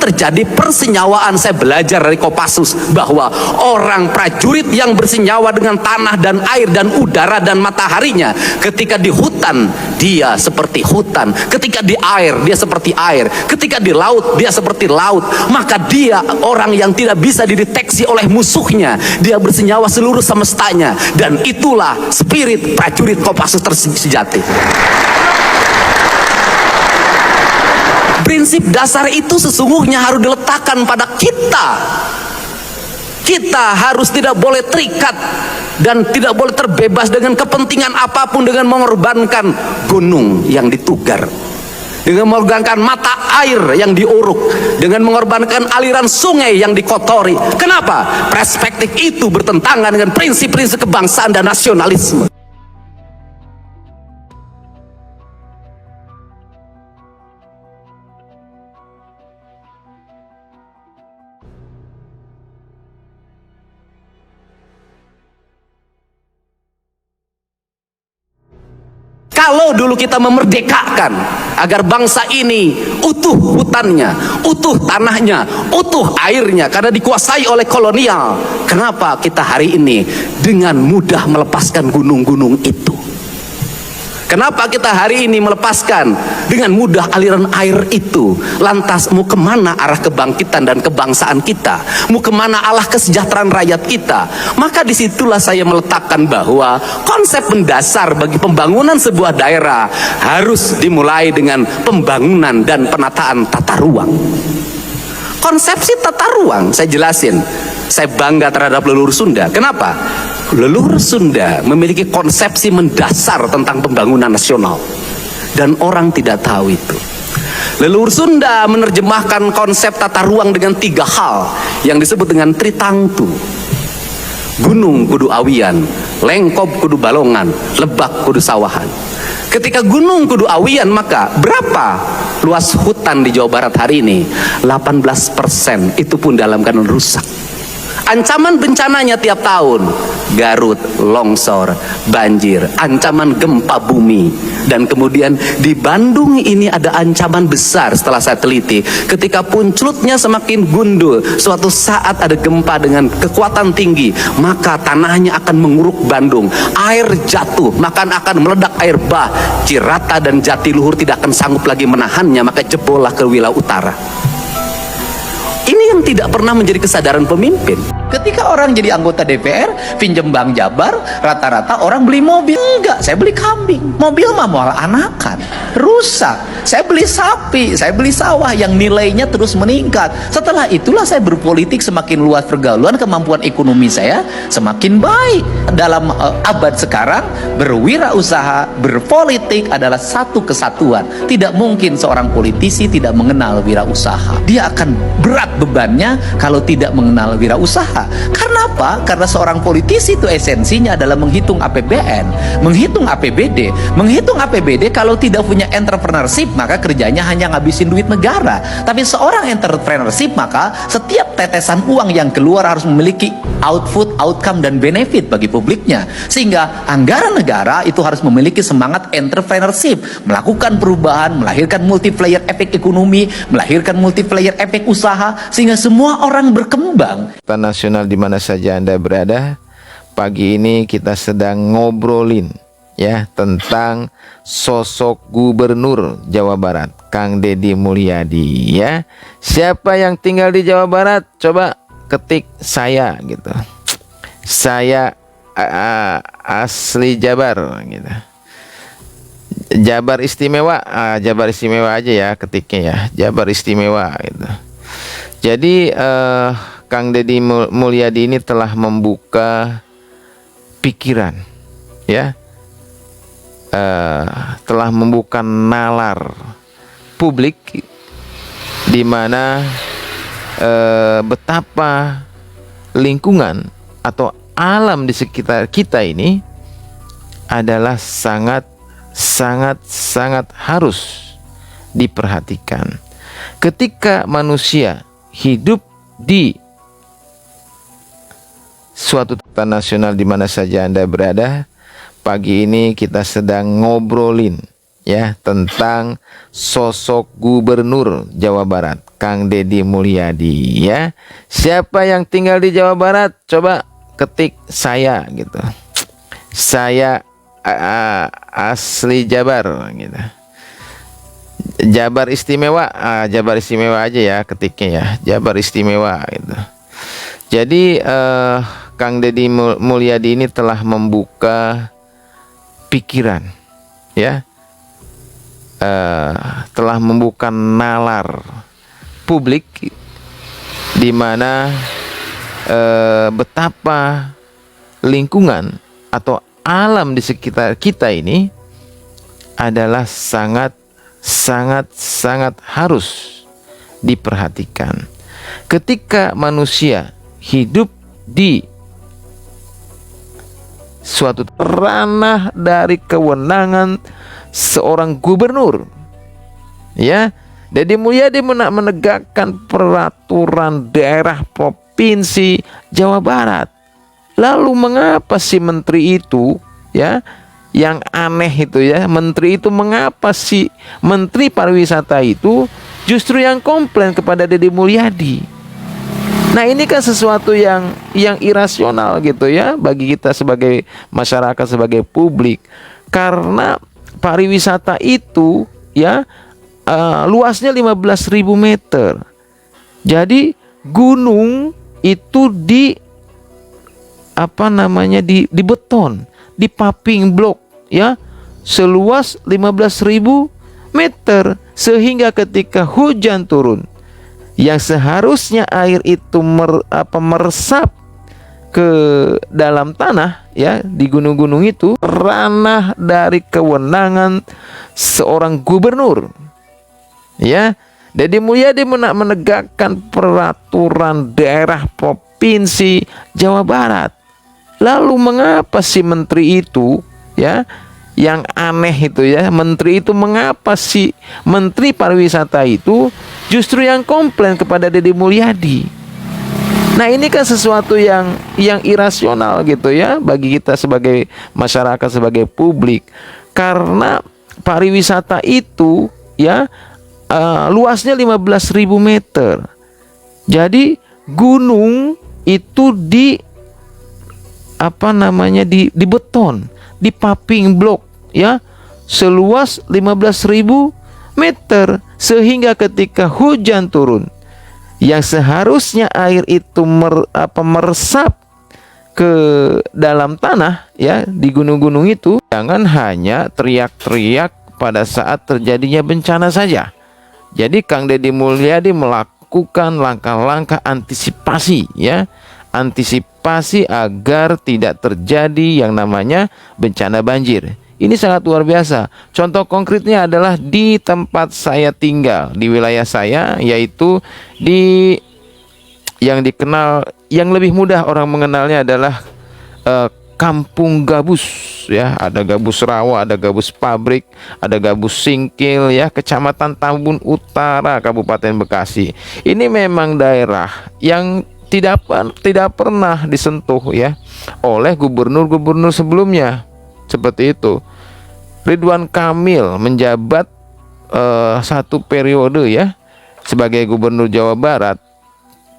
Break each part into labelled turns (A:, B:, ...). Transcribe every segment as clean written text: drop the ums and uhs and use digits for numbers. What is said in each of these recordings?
A: terjadi persenyawaan. Saya belajar dari Kopassus bahwa orang prajurit yang bersenyawa dengan tanah dan air dan udara dan mataharinya, ketika di hutan dia seperti hutan, ketika di air dia seperti air, ketika di laut dia seperti laut. Maka dia orang yang tidak bisa dideteksi oleh musuhnya, dia bersenyawa seluruh semestanya. Dan itulah spirit prajurit Kopassus sejati. Prinsip dasar itu sesungguhnya harus diletakkan pada kita. Kita harus tidak boleh terikat dan tidak boleh terbebas dengan kepentingan apapun, dengan mengorbankan gunung yang ditugar, dengan mengorbankan mata air yang diuruk, dengan mengorbankan aliran sungai yang dikotori. Kenapa? Perspektif itu bertentangan dengan prinsip-prinsip kebangsaan dan nasionalisme. Kalau dulu kita memerdekakan agar bangsa ini utuh hutannya, utuh tanahnya, utuh airnya karena dikuasai oleh kolonial, kenapa kita hari ini dengan mudah melepaskan gunung-gunung itu? Kenapa kita hari ini melepaskan dengan mudah aliran air itu? Lantas mau kemana arah kebangkitan dan kebangsaan kita? Mau kemana arah kesejahteraan rakyat kita? Maka disitulah saya meletakkan bahwa konsep mendasar bagi pembangunan sebuah daerah harus dimulai dengan pembangunan dan penataan tata ruang. Konsepsi tata ruang saya jelasin. Saya bangga terhadap leluhur Sunda. Kenapa? Leluhur Sunda memiliki konsepsi mendasar tentang pembangunan nasional, dan orang tidak tahu itu. Leluhur Sunda menerjemahkan konsep tata ruang dengan 3 hal yang disebut dengan Tritangtu. Gunung kudu awian, lengkop kudu balongan, lebak kudu sawahan. Ketika gunung kudu awian, maka berapa luas hutan di Jawa Barat hari ini? 18%, itu pun dalam keadaan rusak. Ancaman bencananya tiap tahun, Garut, longsor, banjir, ancaman gempa bumi. Dan kemudian di Bandung ini ada ancaman besar setelah saya teliti. Ketika punculutnya semakin gundul, suatu saat ada gempa dengan kekuatan tinggi, maka tanahnya akan menguruk Bandung. Air jatuh, maka akan meledak air bah. Cirata dan Jatiluhur tidak akan sanggup lagi menahannya, maka jebollah ke wilayah utara. Ini yang tidak pernah menjadi kesadaran pemimpin. Ketika orang jadi anggota DPR, pinjem Bank Jabar, rata-rata orang beli mobil. Enggak, saya beli kambing. Mobil mah malah anakan, rusak. Saya beli sapi, saya beli sawah yang nilainya terus meningkat. Setelah itulah saya berpolitik, semakin luas pergaulan, kemampuan ekonomi saya semakin baik. Dalam abad sekarang, berwirausaha, berpolitik adalah satu kesatuan. Tidak mungkin seorang politisi tidak mengenal wirausaha. Dia akan berat bebannya kalau tidak mengenal wirausaha. Karena apa? Karena seorang politisi itu esensinya adalah menghitung APBN, menghitung APBD. Menghitung APBD kalau tidak punya entrepreneurship, maka kerjanya hanya ngabisin duit negara. Tapi seorang entrepreneurship, maka setiap tetesan uang yang keluar harus memiliki output, outcome, dan benefit bagi publiknya. Sehingga anggaran negara itu harus memiliki semangat entrepreneurship, melakukan perubahan, melahirkan multiplier efek ekonomi, melahirkan multiplier efek usaha, sehingga semua orang berkembang.
B: Nasional di mana saja Anda berada, pagi ini kita sedang ngobrolin ya tentang sosok Gubernur Jawa Barat, Kang Deddy Mulyadi ya. Siapa yang tinggal di Jawa Barat? Coba ketik saya gitu. Saya asli Jabar gitu. Jabar Istimewa, Jabar Istimewa aja ya ketiknya ya. Jabar Istimewa gitu. Jadi Kang Deddy Mulyadi ini telah membuka pikiran ya, telah membuka nalar publik di mana betapa lingkungan atau alam di sekitar kita ini adalah sangat harus diperhatikan. Ketika manusia hidup di suatu taman nasional di mana saja Anda berada, pagi ini kita sedang ngobrolin ya tentang sosok Gubernur Jawa Barat Kang Deddy Mulyadi ya. Siapa yang tinggal di Jawa Barat? Coba ketik saya gitu. Saya asli Jabar gitu. Jabar Istimewa, Jabar Istimewa aja ya ketiknya ya. Jabar Istimewa gitu. Jadi Kang Deddy Mulyadi ini telah membuka pikiran ya. Telah membuka nalar publik di mana betapa lingkungan atau alam di sekitar kita ini adalah sangat harus diperhatikan. Ketika manusia hidup di suatu ranah dari kewenangan seorang gubernur, ya, Deddy Mulyadi menegakkan peraturan daerah provinsi Jawa Barat. Lalu mengapa si menteri itu, ya, yang aneh itu ya, menteri itu mengapa si menteri pariwisata itu justru yang komplain kepada Deddy Mulyadi? Nah, ini kan sesuatu yang irasional gitu ya bagi kita sebagai masyarakat, sebagai publik. Karena pariwisata itu ya luasnya 15.000 meter. Jadi gunung itu di beton, di paving block ya, seluas 15.000 meter, sehingga ketika hujan turun yang seharusnya air itu meresap ke dalam tanah ya, di gunung-gunung itu ranah dari kewenangan seorang gubernur ya. Deddy Mulyadi menegakkan peraturan daerah provinsi Jawa Barat. Lalu mengapa si menteri itu ya, yang aneh itu ya, menteri itu mengapa si menteri pariwisata itu justru yang komplain kepada Deddy Mulyadi? Nah, ini kan sesuatu yang irasional gitu ya bagi kita sebagai masyarakat, sebagai publik. Karena pariwisata itu ya luasnya 15.000 meter. Jadi gunung itu di beton, di paving block ya, seluas 15.000 meter, sehingga ketika hujan turun yang seharusnya air itu meresap ke dalam tanah ya, di gunung-gunung itu, jangan hanya teriak-teriak pada saat terjadinya bencana saja. Jadi Kang Deddy Mulyadi melakukan langkah-langkah antisipasi ya, antisipasi agar tidak terjadi yang namanya bencana banjir. Ini sangat luar biasa. Contoh konkretnya adalah di tempat saya tinggal, di wilayah saya, yaitu di yang dikenal, yang lebih mudah orang mengenalnya adalah Kampung Gabus ya. Ada Gabus Rawa, ada Gabus Pabrik, ada Gabus Singkil ya, Kecamatan Tambun Utara, Kabupaten Bekasi. Ini memang daerah yang tidak pernah disentuh ya oleh gubernur-gubernur sebelumnya. Seperti itu. Ridwan Kamil menjabat satu periode ya sebagai gubernur Jawa Barat,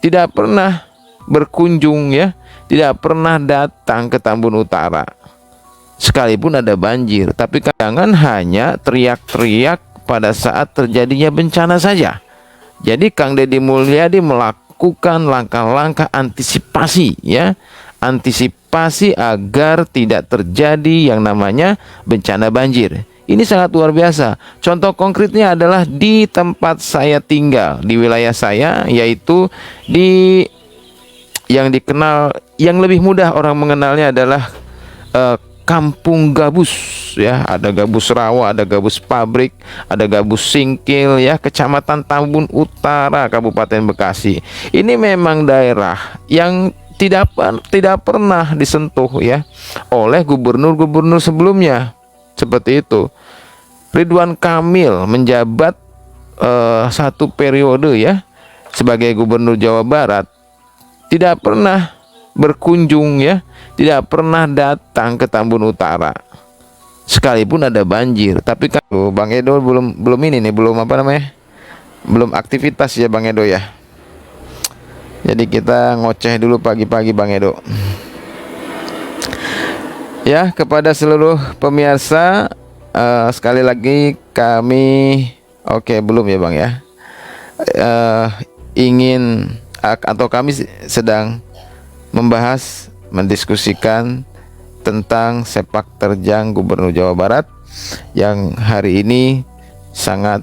B: tidak pernah berkunjung ya, tidak pernah datang ke Tambun Utara sekalipun ada banjir. Tapi jangan hanya teriak-teriak pada saat terjadinya bencana saja. Jadi Kang Deddy Mulyadi melakukan langkah-langkah antisipasi ya, antisipasi agar tidak terjadi yang namanya bencana banjir. Ini sangat luar biasa. Contoh konkretnya adalah di tempat saya tinggal, di wilayah saya, yaitu di yang dikenal, yang lebih mudah orang mengenalnya adalah Kampung Gabus ya. Ada Gabus Rawa, ada Gabus Pabrik, ada Gabus Singkil ya, Kecamatan Tambun Utara, Kabupaten Bekasi. Ini memang daerah yang tidak pernah disentuh ya oleh gubernur-gubernur sebelumnya. Seperti itu. Ridwan Kamil menjabat satu periode ya sebagai gubernur Jawa Barat, tidak pernah berkunjung ya, tidak pernah datang ke Tambun Utara sekalipun ada banjir. Tapi kan Bang Edo belum ini nih, belum apa namanya, belum aktivitas ya Bang Edo ya. Jadi kita ngoceh dulu pagi-pagi Bang Edo. Ya, kepada seluruh pemirsa, sekali lagi kami belum ya Bang ya, ingin atau kami sedang membahas, mendiskusikan tentang sepak terjang Gubernur Jawa Barat yang hari ini sangat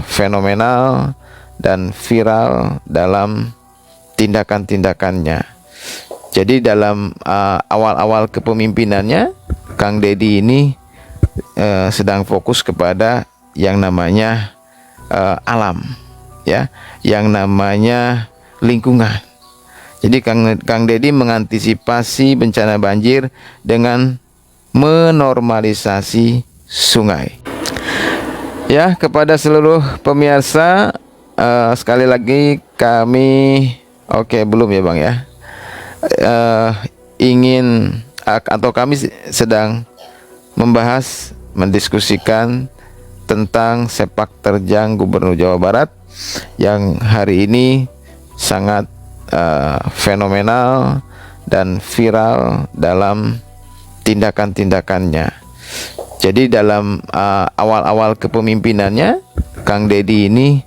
B: fenomenal dan viral dalam tindakan-tindakannya. Jadi dalam awal-awal kepemimpinannya, Kang Deddy ini sedang fokus kepada yang namanya alam, ya, yang namanya lingkungan. Jadi Kang Deddy mengantisipasi bencana banjir dengan menormalisasi sungai. Ya, kepada seluruh pemirsa, sekali lagi kami belum ya Bang ya, ingin atau kami sedang membahas, mendiskusikan tentang sepak terjang Gubernur Jawa Barat yang hari ini sangat fenomenal dan viral dalam tindakan-tindakannya. Jadi dalam awal-awal kepemimpinannya, Kang Deddy ini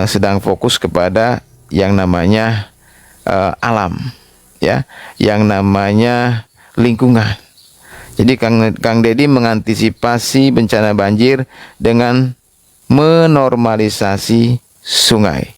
B: sedang fokus kepada yang namanya alam, ya, yang namanya lingkungan. Jadi Kang Deddy mengantisipasi bencana banjir dengan menormalisasi sungai.